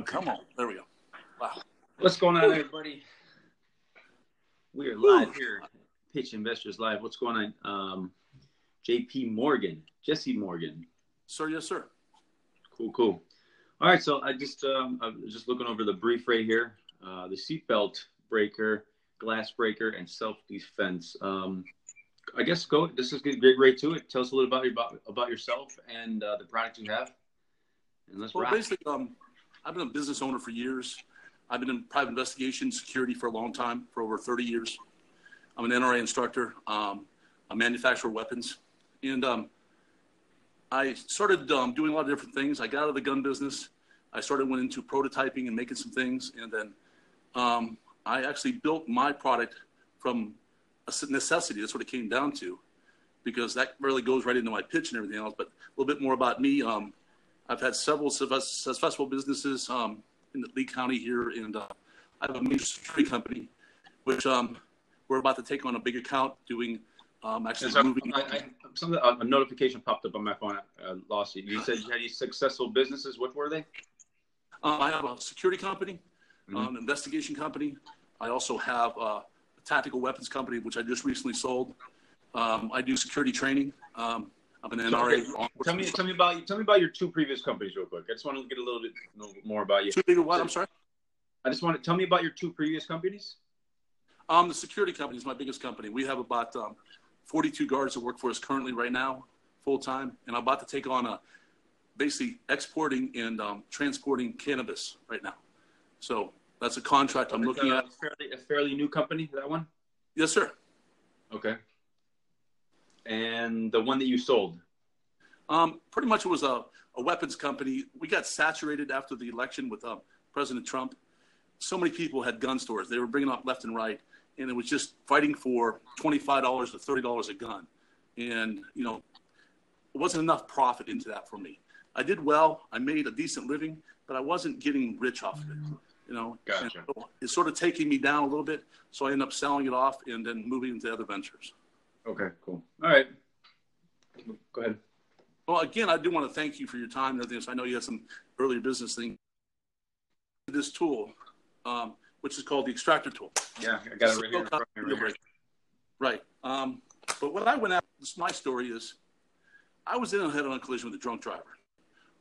Okay. Come on. There we go. Wow. What's going on, everybody? We are live here, Pitch Investors Live. What's going on? Jesse Morgan. Sir, yes, sir. Cool. All right, so I was just looking over the brief right here. The seatbelt breaker, glass breaker, and self-defense. I guess this is get right to it. Tell us a little about yourself and the product you have. And let's wrap. Basically, I've been a business owner for years. I've been in private investigation security for a long time, for over 30 years. I'm an NRA instructor, a manufacturer of weapons. And I started doing a lot of different things. I got out of the gun business. I went into prototyping and making some things. And then I actually built my product from a necessity. That's what it came down to, because that really goes right into my pitch and everything else. But a little bit more about me. I've had several successful businesses in the Lee County here, and I have a major security company, which we're about to take on a big account doing moving. A notification popped up on my phone. I lost it. You said you had these successful businesses. What were they? I have a security company, an investigation company. I also have a tactical weapons company, which I just recently sold. I do security training. I'm an NRA. Tell me about your two previous companies real quick. I just want to get a little bit more about you. What? I'm sorry? I just want to tell me about your two previous companies. The security company is my biggest company. We have about 42 guards that work for us currently right now, full time, and I'm about to take on basically exporting and transporting cannabis right now. So that's a contract I'm looking at. A fairly new company, that one? Yes, sir. Okay. And the one that you sold? Pretty much it was a weapons company. We got saturated after the election with President Trump. So many people had gun stores. They were bringing up left and right, and it was just fighting for $25 to $30 a gun. And, it wasn't enough profit into that for me. I did well. I made a decent living, but I wasn't getting rich off of it. Gotcha. So it's sort of taking me down a little bit. So I ended up selling it off and then moving into other ventures. Okay, cool. All right. Go ahead. Well, again, I do want to thank you for your time and everything. So I know you had some earlier business thing. This tool, which is called the Extractor tool. Yeah, I got it right here. Right. But what I went after, my story is, I was in a head-on collision with a drunk driver.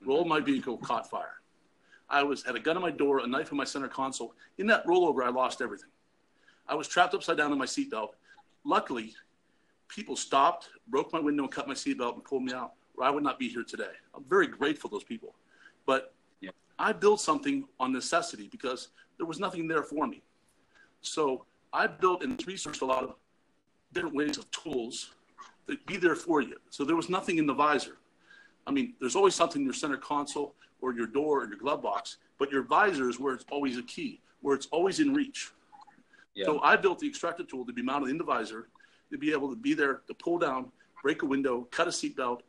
Rolled my vehicle, caught fire. I had a gun in my door, a knife in my center console. In that rollover, I lost everything. I was trapped upside down in my seatbelt. Luckily, people stopped, broke my window, and cut my seatbelt and pulled me out, or I would not be here today. I'm very grateful to those people. But I built something on necessity because there was nothing there for me. So I built and researched a lot of different ways of tools that be there for you. So there was nothing in the visor. I mean, there's always something in your center console or your door or your glove box, but your visor is where it's always a key, where it's always in reach. Yeah. So I built the Extractor tool to be mounted in the visor, to be able to be there to pull down, break a window, cut a seatbelt.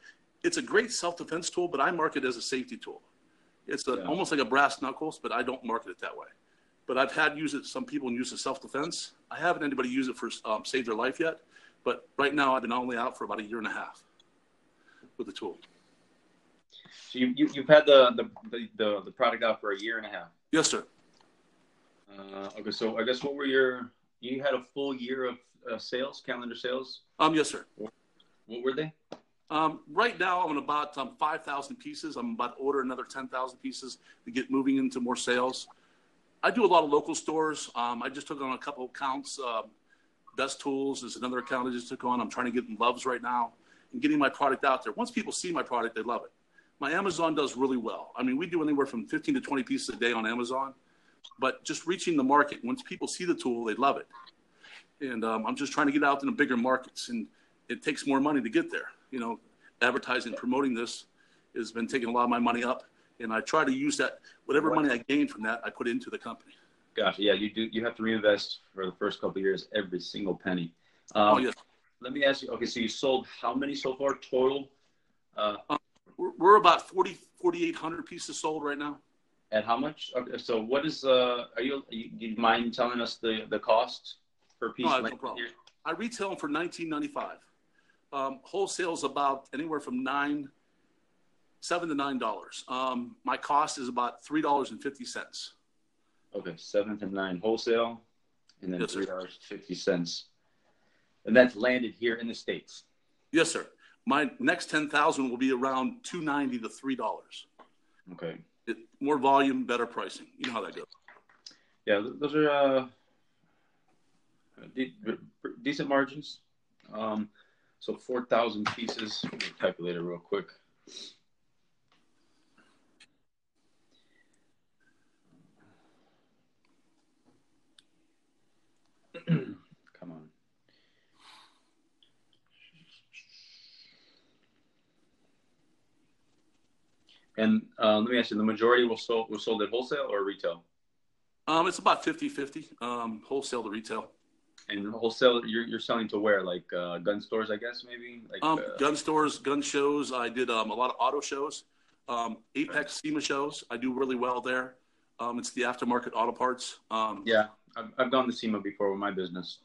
It's a great self-defense tool, but I market it as a safety tool. It's almost like a brass knuckles, but I don't market it that way. But I've had some people use it self-defense. I haven't anybody use it for save their life yet. But right now, I've been only out for about a year and a half with the tool. So you've had the product out for a year and a half? Yes, sir. Okay, so I guess you had a full year of sales, calendar sales? Yes, sir. What were they? Right now, I'm at about 5,000 pieces. I'm about to order another 10,000 pieces to get moving into more sales. I do a lot of local stores. I just took on a couple of accounts. Best Tools is another account I just took on. I'm trying to get in Loves right now and getting my product out there. Once people see my product, they love it. My Amazon does really well. I mean, we do anywhere from 15 to 20 pieces a day on Amazon. But just reaching the market, once people see the tool, they love it. And I'm just trying to get out in the bigger markets, and it takes more money to get there. Advertising, promoting this has been taking a lot of my money up, and I try to use that, whatever money I gain from that, I put into the company. Gotcha. Yeah, you do. You have to reinvest for the first couple of years, every single penny. Yes. Let me ask you. Okay, so you sold how many so far total? We're about 4,800 pieces sold right now. At how much? Okay, so what is? Do you mind telling us the cost per piece? No problem. I retail them for $19.95. Wholesale is about anywhere from $9 $7 to $9. My cost is about $3.50. Okay, 7 to 9 wholesale, and then Yes, sir. $3.50, and that's landed here in the States. Yes, sir. My next 10,000 will be around $2.90 to $3. Okay. More volume, better pricing. You know how that goes. Yeah, those are decent margins. So 4,000 pieces. Let me calculate it real quick. Come on. And let me ask you, the majority was sold at wholesale or retail? It's about 50-50, wholesale to retail. And wholesale, you're selling to where? Like gun stores, I guess, maybe? Like gun stores, gun shows. I did a lot of auto shows, Apex SEMA shows. I do really well there. It's the aftermarket auto parts. Yeah, I've gone to SEMA before with my business.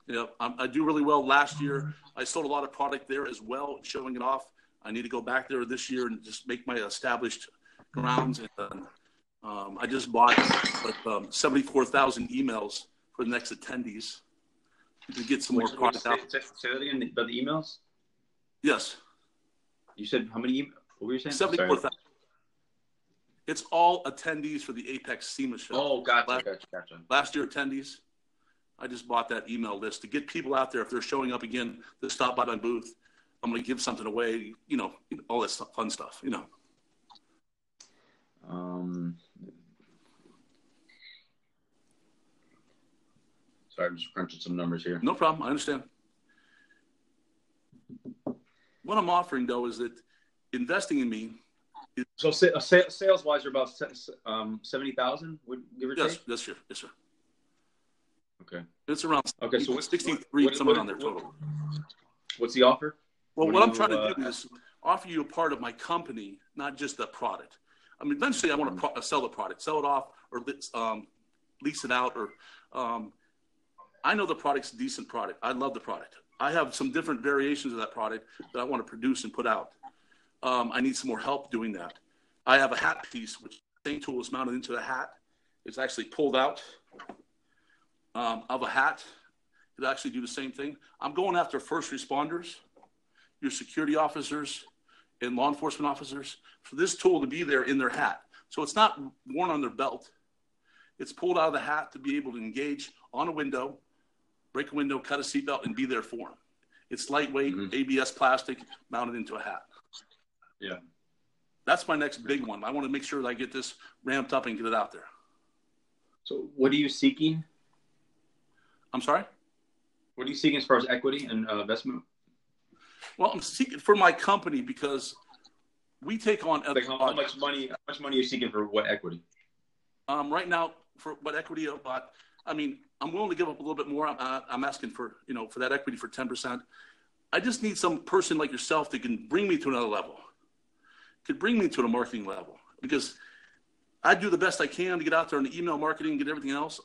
Yeah, I do really well. Last year, I sold a lot of product there as well, showing it off. I need to go back there this year and just make my established grounds. And I just bought like 74,000 emails for the next attendees to get some more product out. Say that again, about the emails? Yes. You said how many emails? What were you saying? 74,000. It's all attendees for the Apex SEMA show. Oh, gotcha. Last year attendees. I just bought that email list to get people out there if they're showing up again to stop by my booth. I'm going to give something away, all that stuff, fun stuff, Sorry, I'm just crunching some numbers here. No problem. I understand. What I'm offering, though, is that investing in me. So sales-wise, you're about 70,000, give or take? Yes, sir. Yes, sir. Okay. It's around so 63, somewhere on there total. What's the offer? Well, what I'm trying to do is offer you a part of my company, not just the product. I mean, eventually I want to sell the product, sell it off, or lease it out. Or I know the product's a decent product. I love the product. I have some different variations of that product that I want to produce and put out. I need some more help doing that. I have a hat piece, which the same tool is mounted into the hat. It's actually pulled out of a hat. It actually do the same thing. I'm going after first responders, your security officers, and law enforcement officers for this tool to be there in their hat. So it's not worn on their belt. It's pulled out of the hat to be able to engage on a window, break a window, cut a seatbelt, and be there for them. It's lightweight, ABS plastic, mounted into a hat. Yeah. That's my next big one. I want to make sure that I get this ramped up and get it out there. So what are you seeking? I'm sorry? What are you seeking as far as equity and investment? Well, I'm seeking for my company because we take on like how much money are you seeking for what equity? Right now, for what equity about, I'm willing to give up a little bit more. I'm asking for, for that equity for 10%. I just need some person like yourself that can bring me to another level, could bring me to a marketing level, because I do the best I can to get out there in the email marketing, get everything else.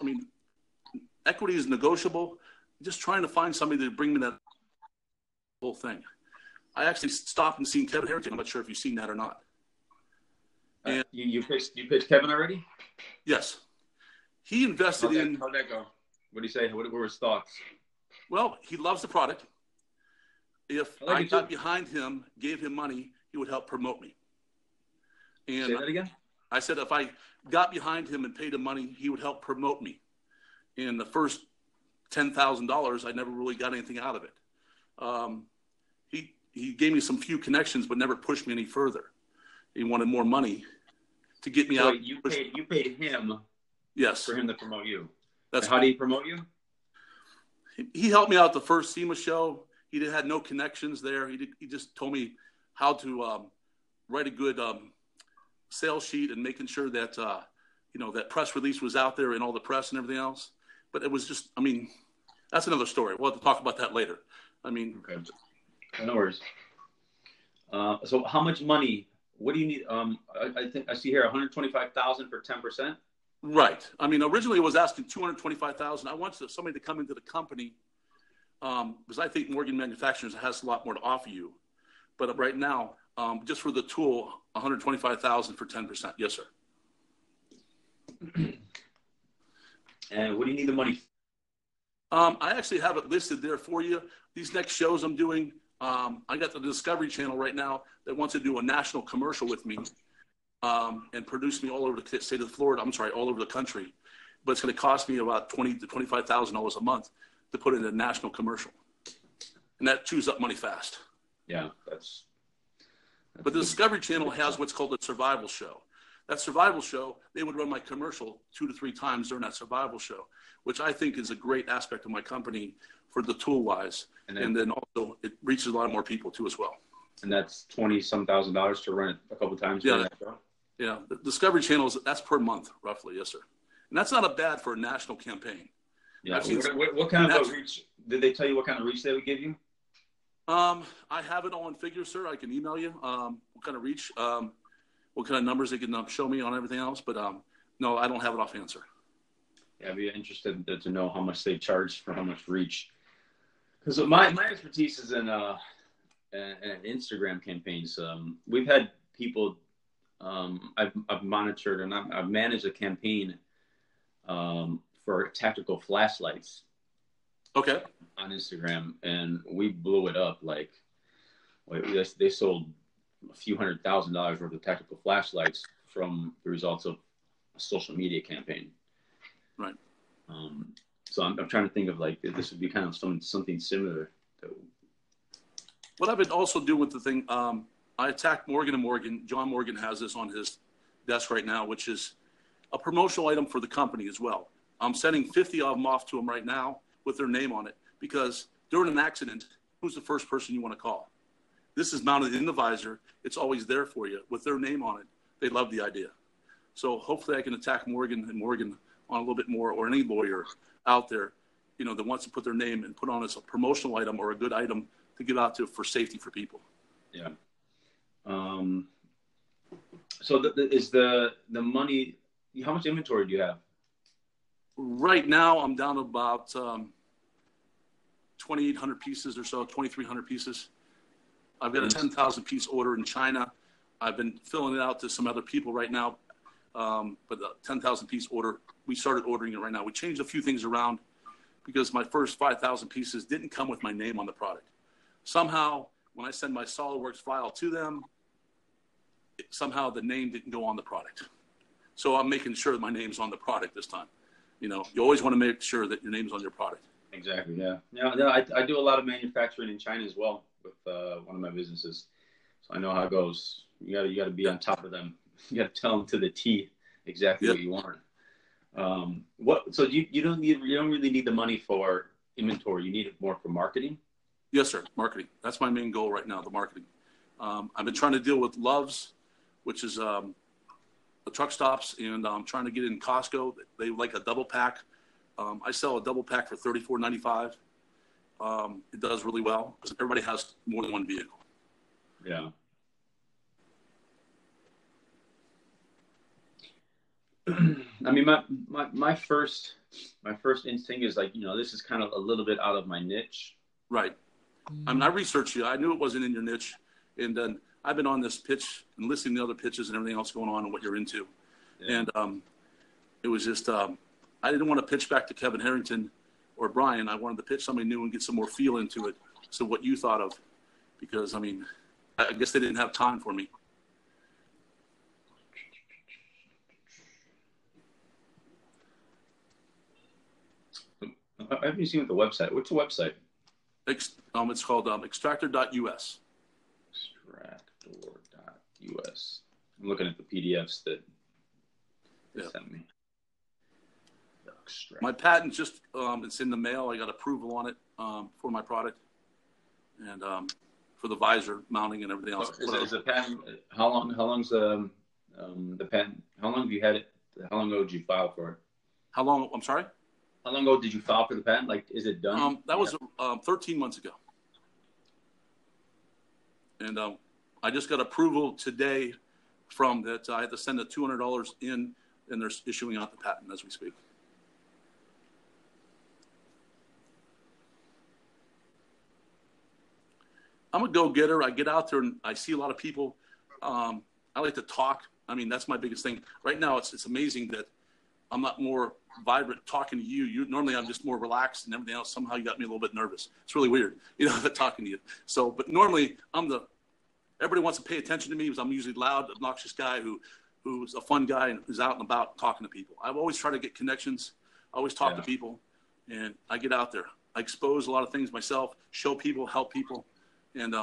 Equity is negotiable. Just trying to find somebody to bring me that whole thing. I actually stopped and seen Kevin Harrington. I'm not sure if you've seen that or not. And you pitched Kevin already? Yes. He invested in. How'd that go? What did he say? What were his thoughts? Well, he loves the product. If I got behind him, gave him money, he would help promote me. And say that again? I said if I got behind him and paid him money, he would help promote me. In the first $10,000, I never really got anything out of it. He gave me some few connections, but never pushed me any further. He wanted more money to get me out. You paid him. Yes. For him to promote you. That's how did he promote you? He helped me out the first SEMA show. He had no connections there. He just told me how to write a good sales sheet and making sure that that press release was out there in all the press and everything else. But it was just, that's another story. We'll have to talk about that later. Okay. No worries. So how much money? What do you need? I think I see here 125,000 for 10%. Right. Originally I was asking 225,000. I wanted somebody to come into the company because I think Morgan Manufacturing has a lot more to offer you. But right now Just for the tool, $125,000 for 10%. Yes, sir. And what do you need the money for? I actually have it listed there for you. These next shows I'm doing, I got the Discovery Channel right now that wants to do a national commercial with me and produce me all over the state of Florida. I'm sorry, all over the country. But it's going to cost me about $20,000 to $25,000 a month to put in a national commercial. And that chews up money fast. Yeah, but the Discovery Channel has what's called a survival show. That survival show, they would run my commercial 2 to 3 times during that survival show, which I think is a great aspect of my company for the tool wise. And then also it reaches a lot more people too as well. And that's $20-some thousand to run it a couple times. Yeah. Yeah. The Discovery Channel, that's per month, roughly. Yes, sir. And that's not a bad for a national campaign. Yeah. What kind of reach? Did they tell you what kind of reach they would give you? I have it all in figures, sir. I can email you what kind of reach, what kind of numbers they can show me on everything else. But no, I don't have it offhand, sir. Yeah, I'd be interested to know how much they charge for how much reach. Because my expertise is in Instagram campaigns. We've had people. I've monitored and I've managed a campaign for tactical flashlights. Okay. On Instagram, and we blew it up. Like they sold a few $100,000 worth of tactical flashlights from the results of a social media campaign. Right. So I'm trying to think of like this would be kind of something similar. What I've been also doing with the thing, I attacked Morgan & Morgan. John Morgan has this on his desk right now, which is a promotional item for the company as well. I'm sending 50 of them off to them right now with their name on it, because during an accident, who's the first person you want to call? This is mounted in the visor. It's always there for you with their name on it. They love the idea. So hopefully I can attack Morgan & Morgan on a little bit more, or any lawyer out there, that wants to put their name and put on as a promotional item or a good item to give out to for safety for people. Yeah. So is the money, how much inventory do you have? Right now, I'm down to about 2,800 pieces or so, 2,300 pieces. I've got a 10,000 piece order in China. I've been filling it out to some other people right now. But the 10,000 piece order, we started ordering it right now. We changed a few things around because my first 5,000 pieces didn't come with my name on the product. Somehow, when I send my SolidWorks file to them, somehow the name didn't go on the product. So I'm making sure that my name's on the product this time. You always want to make sure that your name's on your product. Exactly. Yeah. I do a lot of manufacturing in China as well with one of my businesses, so I know how it goes. You got to be on top of them. You got to tell them to the T exactly what you want. So you don't really need the money for inventory. You need it more for marketing. Yes, sir. Marketing. That's my main goal right now. The marketing. I've been trying to deal with Love's, which is the truck stops, and I'm trying to get in Costco. They like a double pack. I sell a double pack for $34.95. It does really well because everybody has more than one vehicle. Yeah. I mean, my first instinct is like, this is kind of a little bit out of my niche. Right. I mean, I researched you. I knew it wasn't in your niche, and then I've been on this pitch and listening to other pitches and everything else going on and what you're into. Yeah. And it was just, I didn't want to pitch back to Kevin Harrington or Brian. I wanted to pitch somebody new and get some more feel into it. So what you thought of, because, I mean, I guess they didn't have time for me. I haven't seen the website. What's the website? It's called Extractor.us. Extractor.us. I'm looking at the PDFs that they sent me. My patent just it's in the mail. I got approval on it for my product, and for the visor mounting and everything else. Is the patent? How long's the patent? How long have you had it? How long ago did you file for it? How long? I'm sorry. How long ago did you file for the patent? Like, is it done? That was 13 months ago. And I just got approval today from that. I had to send the $200 in, and they're issuing out the patent as we speak. I'm a go-getter. I get out there and I see a lot of people. I like to talk. I mean, that's my biggest thing. Right now, it's amazing that I'm not more vibrant talking to you. Normally, I'm just more relaxed and everything else. Somehow you got me a little bit nervous. It's really weird, talking to you. So, but normally everybody wants to pay attention to me because I'm usually loud, obnoxious guy who's a fun guy and who's out and about talking to people. I've always tried to get connections. I always talk to people, and I get out there. I expose a lot of things myself, show people, help people. And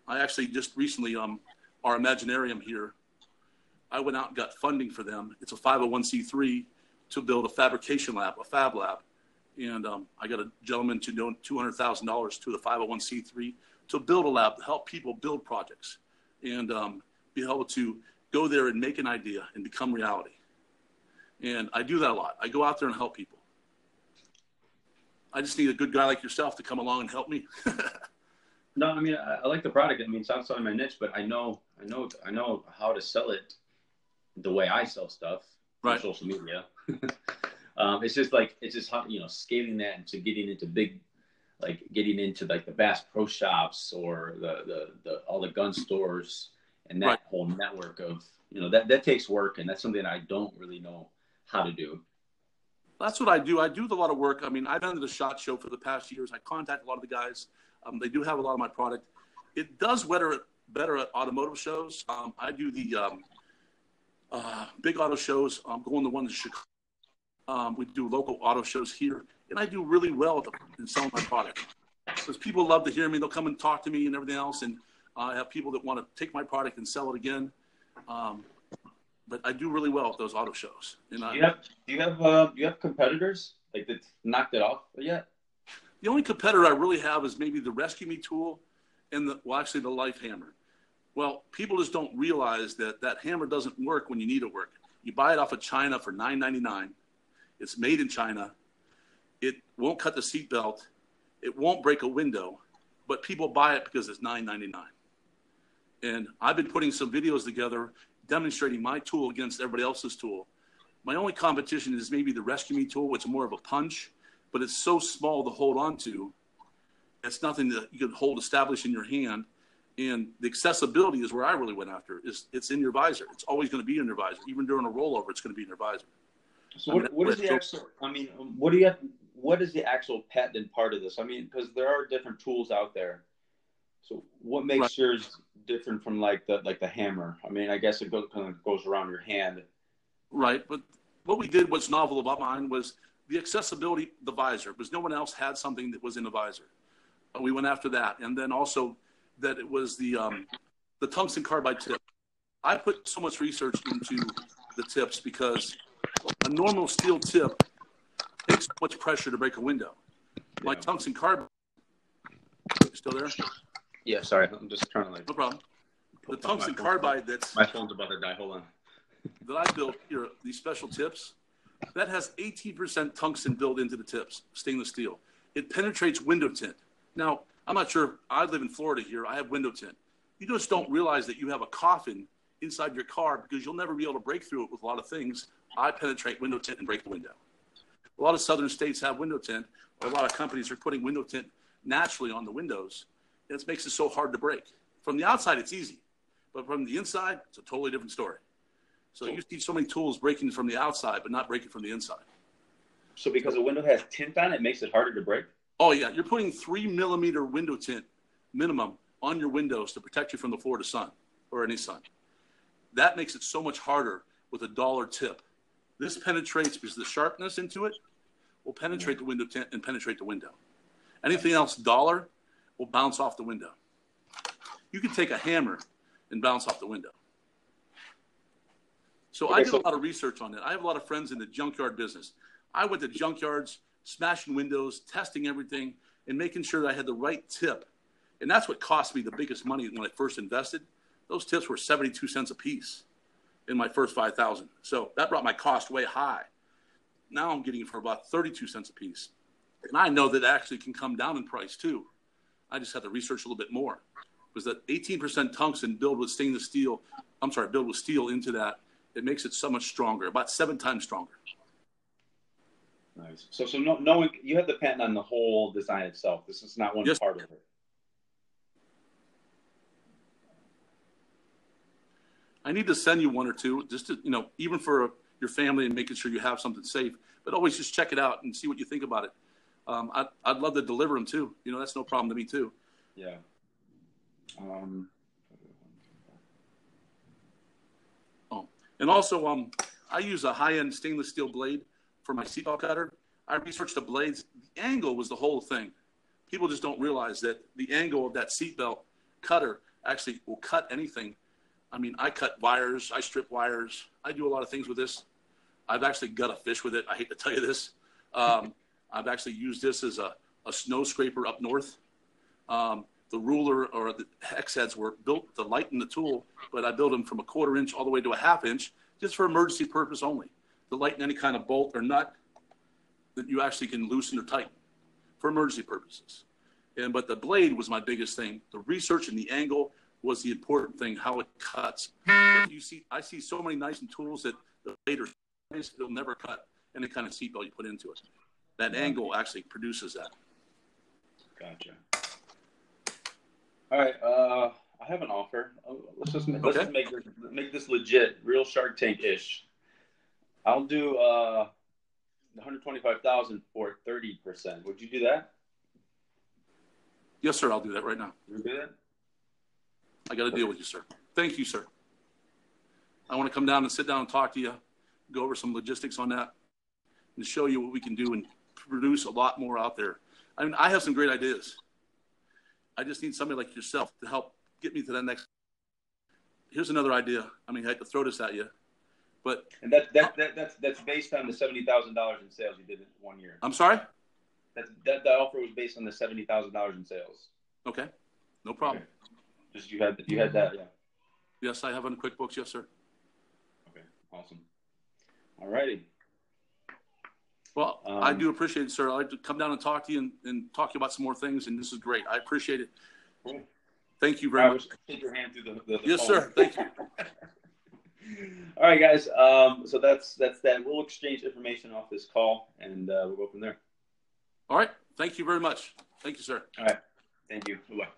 I actually just recently, our Imaginarium here, I went out and got funding for them. It's a 501c3 to build a fabrication lab, a fab lab. And I got a gentleman to donate $200,000 to the 501c3 to build a lab to help people build projects and be able to go there and make an idea and become reality. And I do that a lot. I go out there and help people. I just need a good guy like yourself to come along and help me. No, I mean, I like the product. I mean, it's outside my niche, but I know how to sell it the way I sell stuff on social media. It's just how, scaling that into getting into the Bass Pro Shops or the all the gun stores and that whole network of, that takes work. And that's something I don't really know how to do. That's what I do. I do a lot of work. I mean, I've been to the SHOT Show for the past years. I contact a lot of the guys. They do have a lot of my product. It does better at automotive shows. I do the big auto shows. I'm going to one in Chicago. We do local auto shows here, and I do really well in selling my product. Because people love to hear me. They'll come and talk to me and everything else, and I have people that want to take my product and sell it again. But I do really well at those auto shows. And do you have competitors like that knocked it off yet? The only competitor I really have is maybe the Rescue Me tool and the Life Hammer. Well, people just don't realize that hammer doesn't work when you need it to work. You buy it off of China for $9.99. It's made in China. It won't cut the seatbelt. It won't break a window, but people buy it because it's $9.99. And I've been putting some videos together demonstrating my tool against everybody else's tool. My only competition is maybe the Rescue Me tool, which is more of a punch, but it's so small to hold on to. It's nothing that you can hold established in your hand. And the accessibility is where I really went after. It's in your visor. It's always going to be in your visor. Even during a rollover, it's going to be in your visor. So what is the actual, what is the actual patent part of this? I mean, because there are different tools out there. So what makes yours different from like the hammer? I mean, I guess it kind of goes around your hand. Right. But what's novel about mine was the accessibility, the visor, because no one else had something that was in a visor. We went after that. And then also that it was the tungsten carbide tip. I put so much research into the tips because a normal steel tip takes so much pressure to break a window. My tungsten carbide, still there? Yeah, sorry. I'm just trying to no problem. The tungsten carbide my phone's about to die. Hold on. That I built here, these special tips, that has 18% tungsten built into the tips, stainless steel. It penetrates window tint. Now, I'm not sure. I live in Florida here. I have window tint. You just don't realize that you have a coffin inside your car because you'll never be able to break through it with a lot of things. I penetrate window tint and break the window. A lot of southern states have window tint. A lot of companies are putting window tint naturally on the windows. And it makes it so hard to break. From the outside, it's easy. But from the inside, it's a totally different story. So you see so many tools breaking from the outside, but not breaking from the inside. So because a window has tint on it, it makes it harder to break? Oh, yeah. You're putting 3 millimeter window tint minimum on your windows to protect you from the Florida sun or any sun. That makes it so much harder with a dollar tip. This penetrates because the sharpness into it will penetrate the window tint and penetrate the window. Anything else dollar will bounce off the window. You can take a hammer and bounce off the window. So I did a lot of research on it. I have a lot of friends in the junkyard business. I went to junkyards, smashing windows, testing everything, and making sure that I had the right tip. And that's what cost me the biggest money when I first invested. Those tips were 72 cents a piece in my first 5,000. So that brought my cost way high. Now I'm getting it for about 32 cents a piece. And I know that actually can come down in price too. I just have to research a little bit more. Because that 18% tungsten build with steel into that, it makes it so much stronger, about 7 times stronger. Nice. So knowing you have the patent on the whole design itself. This is not one part of it. I need to send you one or two, just to, even for your family and making sure you have something safe. But always just check it out and see what you think about it. I'd love to deliver them too. That's no problem to me too. Yeah. And also, I use a high-end stainless steel blade for my seatbelt cutter. I researched the blades. The angle was the whole thing. People just don't realize that the angle of that seatbelt cutter actually will cut anything. I mean, I cut wires. I strip wires. I do a lot of things with this. I've actually gut a fish with it. I hate to tell you this. I've actually used this as a snow scraper up north. The ruler or the hex heads were built to lighten the tool, but I built them from a 1/4 inch all the way to a 1/2 inch just for emergency purpose only, to lighten any kind of bolt or nut that you actually can loosen or tighten for emergency purposes. But the blade was my biggest thing. The research and the angle was the important thing, how it cuts. I see so many nice tools that the blade it'll never cut any kind of seatbelt you put into it. That angle actually produces that. Gotcha. All right, I have an offer. Let's just make this legit, real Shark Tank-ish. I'll do $125,000 for 30%. Would you do that? Yes, sir. I'll do that right now. You do that? I got to deal with you, sir. Thank you, sir. I want to come down and sit down and talk to you, go over some logistics on that, and show you what we can do and produce a lot more out there. I mean, I have some great ideas. I just need somebody like yourself to help get me to that next. Here's another idea. I mean, I hate to throw this at you, but and that's based on the $70,000 in sales you did in 1 year. I'm sorry. That offer was based on the $70,000 in sales. Okay, no problem. Okay. Just you had that, yeah. Yes, I have on QuickBooks. Yes, sir. Okay, awesome. All righty. Well, I do appreciate it, sir. I'd like to come down and talk to you and talk to you about some more things, and this is great. I appreciate it. Cool. Thank you very much. Shake your hand through the yes, phone. Sir. Thank you. All right, guys. So that's that. We'll exchange information off this call, and we'll go from there. All right. Thank you very much. Thank you, sir. All right. Thank you. Bye-bye.